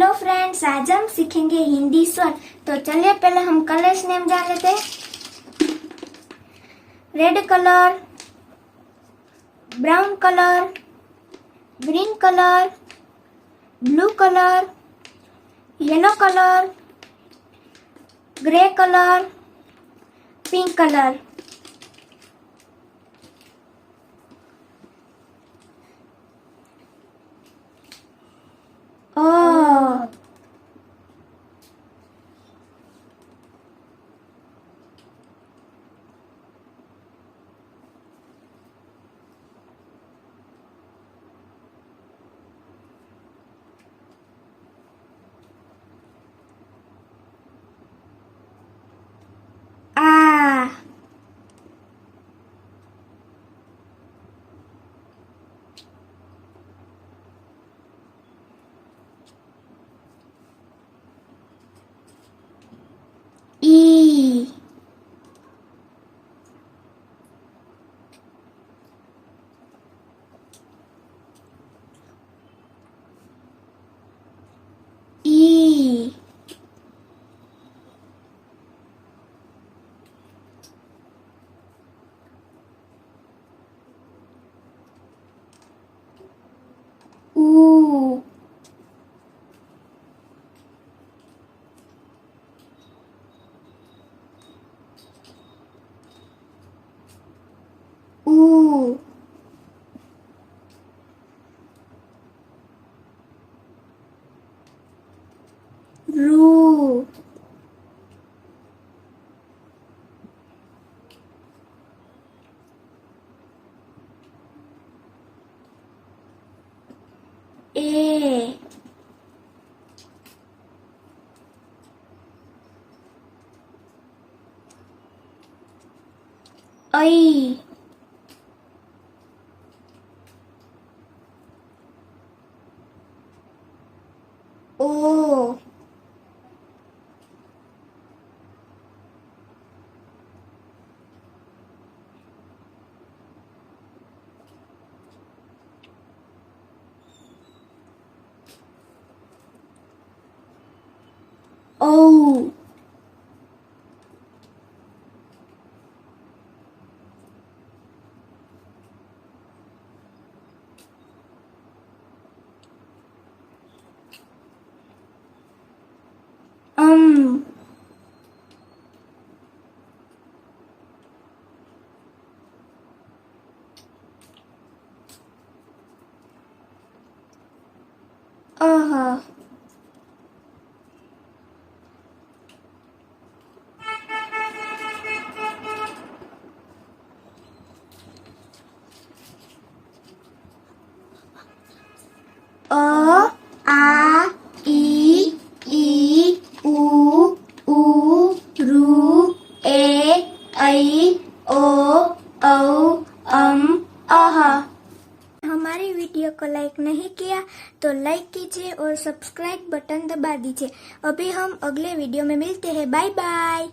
Hello friends, आज हम सीखेंगे हिंदी स्वर। तो चलिए पहले हम कलर्स नेम जान लेते हैं। Red colour, brown colour, green colour, blue colour, yellow colour, grey colour, pink colour. ओ आ ई ई ऊ ऊ रू ए ऐ ओ ओ अम अह अ आ ई ई उ रू ए ऐ ओ औ अह। हमारी वीडियो को लाइक नहीं किया तो लाइक कीजिए और सब्सक्राइब बटन दबा दीजिए। अभी हम अगले वीडियो में मिलते हैं। Bye bye.